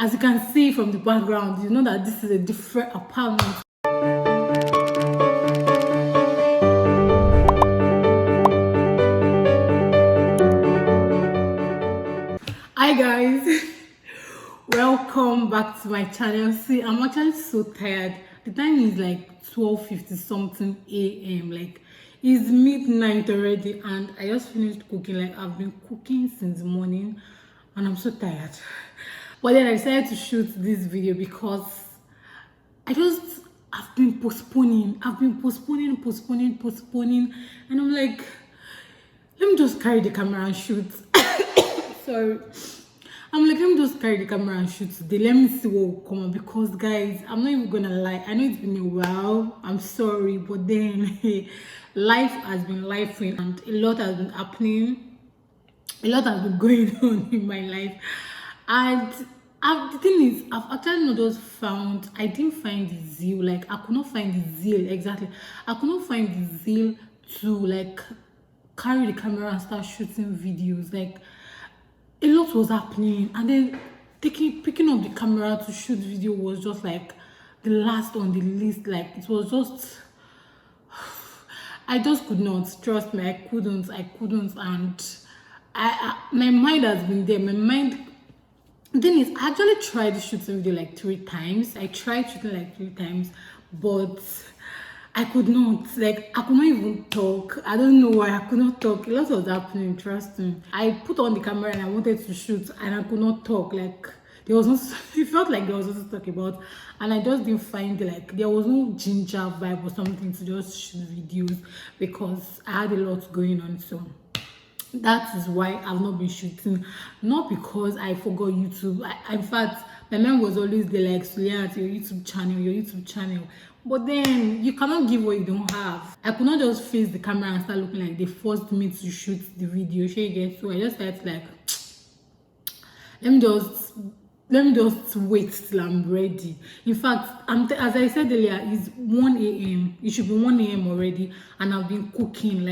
as you can see from the background, you know that this is a different apartment. Hi guys, welcome back to my channel. See, I'm actually so tired. The time is like 12:50 something a.m. like it's midnight already, and I just finished cooking. Like I've been cooking since morning and I'm so tired. But then I decided to shoot this video because I've been postponing. Postponing, and I'm like, let me just carry the camera and shoot. Sorry. I'm like, let me just carry the camera and shoot today. Let me see what will come up, because guys, I'm not even gonna lie. I know it's been a while. I'm sorry, but then life has been lifing and a lot has been happening. A lot has been going on in my life. And the thing is, I've actually not just found, I didn't find the zeal. Like, I could not find the zeal, exactly. I could not find the zeal to like carry the camera and start shooting videos. Like, a lot was happening, and then picking up the camera to shoot video was just like the last on the list. Like, it was just, I just could not, trust me, I couldn't, and my mind has been there. My mind, the thing is, I actually tried shooting video like 3 times. I tried shooting like 3 times, but I could not, like, I could not even talk. I don't know why I could not talk. A lot was happening, trust me. I put on the camera and I wanted to shoot and I could not talk. Like, there was no, it felt like there was nothing to talk about. And I just didn't find, like, there was no ginger vibe or something to just shoot videos, because I had a lot going on. So that is why I've not been shooting. Not because I forgot YouTube. In fact, my mom was always there, like, Suliat, your YouTube channel. But then you cannot give what you don't have. I could not just face the camera and start looking like they forced me to shoot the video. So I just started like, let me just wait till I'm ready. In fact, as I said earlier, it's 1 a.m. It should be 1 a.m. already, and I've been cooking.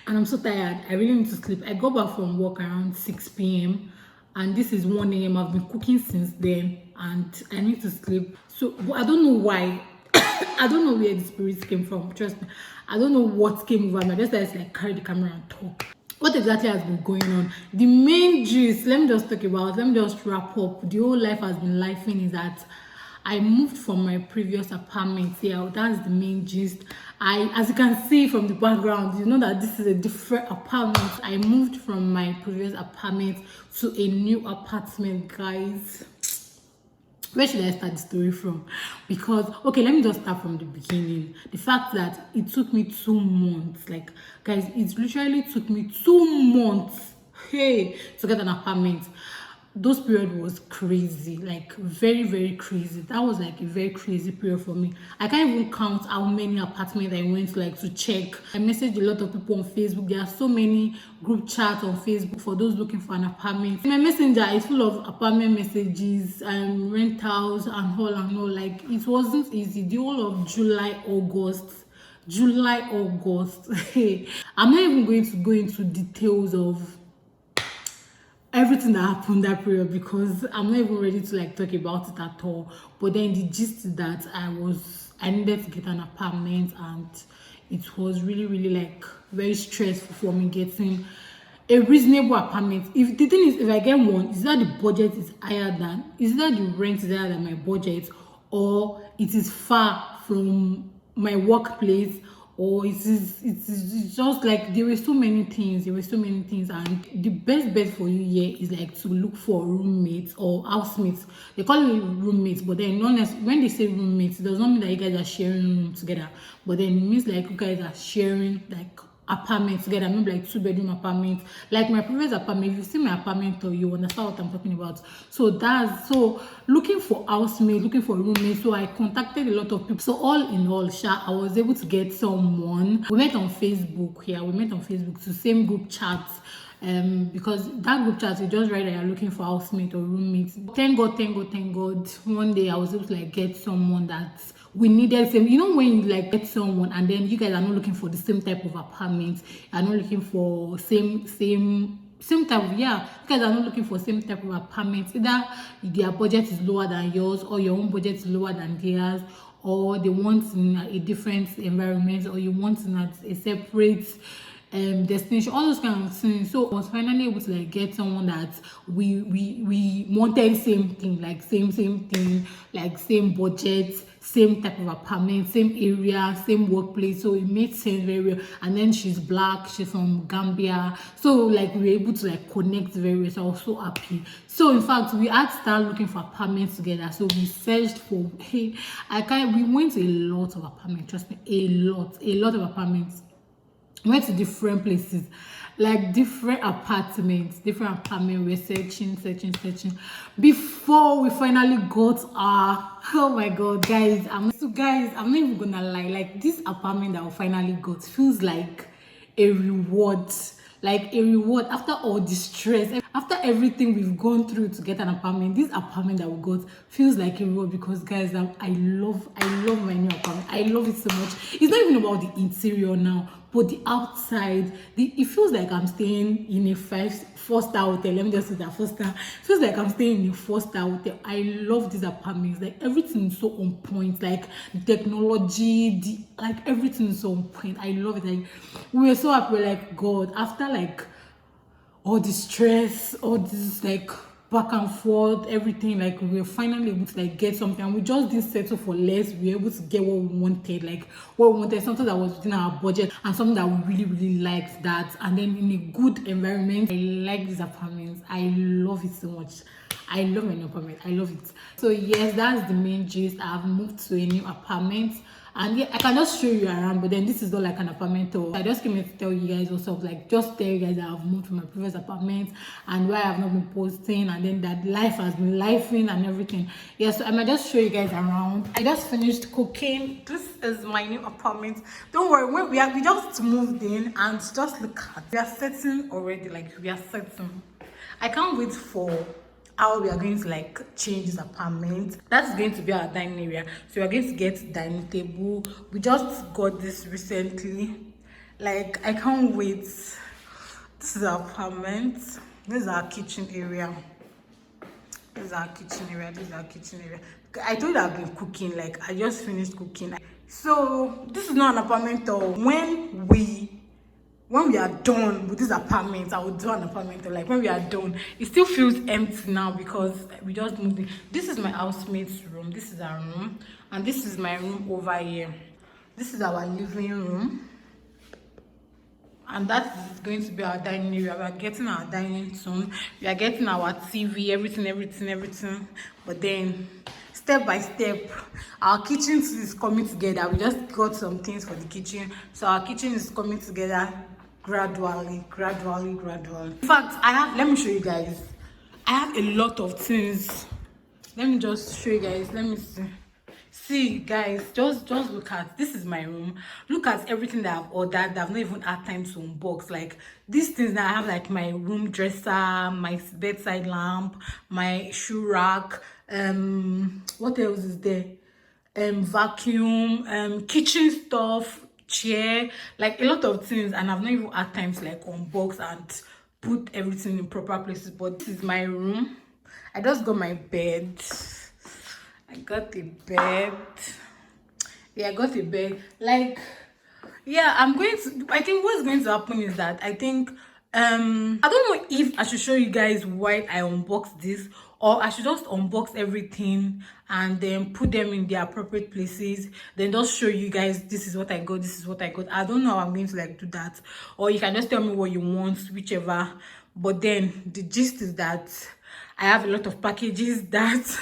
And I'm so tired. I really need to sleep. I got back from work around 6 p.m. and this is 1 a.m. I've been cooking since then, and I need to sleep. So, but I don't know why. I don't know where the spirits came from. Trust me, I don't know what came over me. I just started to like carry the camera and talk. What exactly has been going on? The main gist, let me just wrap up. The whole life has been lifing is that I moved from my previous apartment. Yeah, that's the main gist. As you can see from the background, you know that this is a different apartment. I moved from my previous apartment to a new apartment, guys. Where should I start the story from? Because, okay, let me just start from the beginning. The fact that it took me 2 months, like, guys, it literally took me 2 months, hey, to get an apartment. Those period was crazy, like very, very crazy. That was like a very crazy period for me. I can't even count how many apartments I went to, like, to check. I messaged a lot of people on Facebook. There are so many group chats on Facebook for those looking for an apartment. My messenger is full of apartment messages and rentals and all. Like, it wasn't easy. The whole of July, August. I'm not even going to go into details of everything that happened that period, because I'm not even ready to like talk about it at all. But then the gist is that I needed to get an apartment, and it was really, really like very stressful for me getting a reasonable apartment. If the thing is, if I get one, is that the budget is higher than, is that the rent is higher than my budget, or it is far from my workplace, or it's just like there were so many things, and the best bet for you here is like to look for roommates or housemates. They call it roommates, but then when they say roommates, it does not mean that you guys are sharing room together, but then it means like you guys are sharing like apartment together, maybe like 2-bedroom apartment. Like my previous apartment, if you see my apartment tour, you understand what I'm talking about. So looking for housemates, looking for roommates. So I contacted a lot of people. So all in all, I was able to get someone. We met on Facebook. To same group chats. Because that group chat, you just write that you're looking for housemate or roommates. Thank God, one day I was able to like get someone that we needed. Same, you know, when you like get someone and then you guys are not looking for the same type of apartment, you're not looking for same same type of, yeah, you guys are not looking for same type of apartment. Either their budget is lower than yours, or your own budget is lower than theirs, or they want in a different environment, or you want in a separate destination, all those kind of things. So I was finally able to like get someone that we wanted same thing, like same thing, like same budget, same type of apartment, same area, same workplace. So it made sense very well. And then she's black, she's from Gambia, so like we were able to like connect very well. So I was so happy. So in fact, we had to start looking for apartments together. So we searched for, hey, we went to a lot of apartments, trust me, a lot of apartments. Went to different places, like different apartment. We're searching before we finally got our, oh my god, guys, I'm not even gonna lie, like this apartment that we finally got feels like a reward, after all the stress, after everything we've gone through to get an apartment. This apartment that we got feels like a reward, because guys, I love my new apartment. I love it so much. It's not even about the interior now, but the outside. It feels like I'm staying in a 4-star hotel. Let me just say that, 4-star. It feels like I'm staying in a 4-star hotel. I love these apartments. Like everything is so on point. Like the technology, like everything is so on point. I love it. Like we were so happy. We're like, God, after like all the stress, all this like back and forth, everything, like we were finally able to like get something, and we just didn't settle for less. We were able to get what we wanted, something that was within our budget, and something that we really liked, that, and then in a good environment. I like these apartments. I love it so much. I love my new apartment. I love it. So yes, that's the main gist. I've moved to a new apartment, and yeah, I can just show you around, but then this is not like an apartment tour. I just came here to tell you guys also, like just tell you guys that I've moved from my previous apartment and why I've not been posting, and then that life has been lifing and everything. Yeah, so I might just show you guys around. I just finished cooking. This is my new apartment. Don't worry, we just moved in, and just look at, we are setting already. Like we are setting. I can't wait for how we are going to like change this apartment. That's going to be our dining area. So we are going to get dining table. We just got this recently. Like I can't wait. This is our apartment. This is our kitchen area. I told you I've been cooking. Like I just finished cooking. So this is not an apartment though. When we are done with this apartment, I will do an apartment. Like when we are done, it still feels empty now because we just moved in. This is my housemate's room. This is our room, and this is my room over here. This is our living room, and that is going to be our dining area. We are getting our dining soon. We are getting our TV, everything. But then, step by step, our kitchen is coming together. We just got some things for the kitchen, so our kitchen is coming together gradually. In fact, let me show you guys. I have a lot of things. Let me just show you guys. Let me see guys, just look at, this is my room. Look at everything that I've ordered that I've not even had time to unbox. Like these things that I have, like my room dresser, my bedside lamp, my shoe rack, what else is there, vacuum, kitchen stuff, chair, like a lot of things, and I've not even had time to like unbox and put everything in proper places. But this is my room. I just got my bed. I got a bed. Like, yeah, I think what's going to happen is that I think I don't know if I should show you guys why I unboxed this, or I should just unbox everything and then put them in the appropriate places, then just show you guys this is what I got. I don't know how I'm going to like do that, or you can just tell me what you want, whichever. But then the gist is that I have a lot of packages that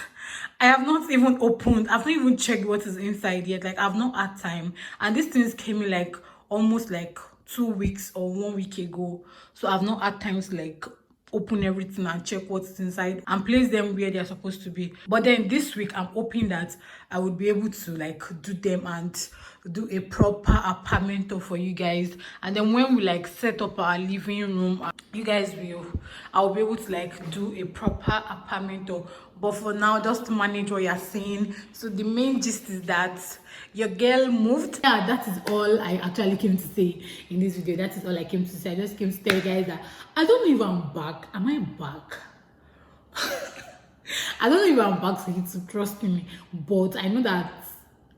I have not even opened. I've not even checked what is inside yet. Like I've not had time, and these things came in like almost like 2 weeks or 1 week ago, so I've not had time to like open everything and check what's inside and place them where they're supposed to be. But then this week I'm hoping that I would be able to like do them and do a proper apartment tour for you guys, and then when we like set up our living room, you guys will, I'll be able to like do a proper apartment tour. But for now, just manage what you're saying. So the main gist is that your girl moved. Yeah, that is all I actually came to say in this video. That is all I came to say. I just came to tell you guys that I don't know if I'm back. Am I back? I don't know if I'm back for you to trust me, but I know that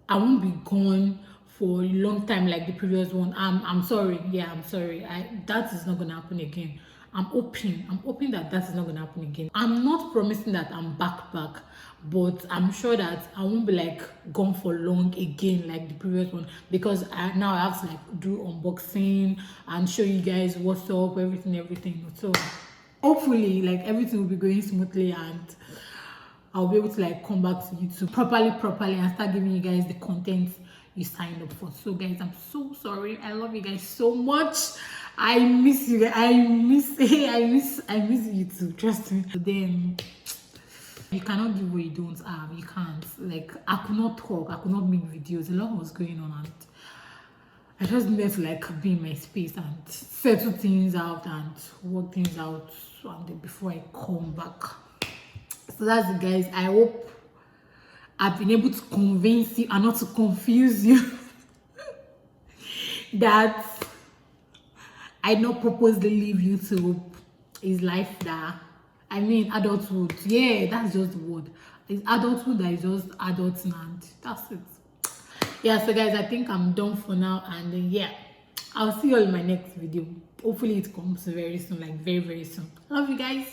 I won't be gone for a long time like the previous one. I'm sorry. Yeah, I'm sorry. That is not gonna happen again. I'm hoping that that is not gonna happen again. I'm not promising that I'm back, but I'm sure that I won't be like gone for long again like the previous one, because now I have to like do unboxing and show you guys what's up, everything. So hopefully like everything will be going smoothly, and I'll be able to like come back to YouTube properly and start giving you guys the content you signed up for. So guys, I'm so sorry. I love you guys so much. I miss you guys. I miss you too. Trust me. But then you cannot give what you don't have. You can't. Like, I could not talk. I could not make videos. A lot was going on, and I just needed to like be in my space and settle things out and work things out, and then before I come back. So that's it, guys. I hope I've been able to convince you and not to confuse you that I not purposely leave YouTube. Is life that, I mean, adulthood. Yeah, that's just the word. It's adulthood that is just adulting, and that's it. Yeah, so guys, I think I'm done for now, and yeah, I'll see you all in my next video. Hopefully it comes very soon, like very soon. Love you guys.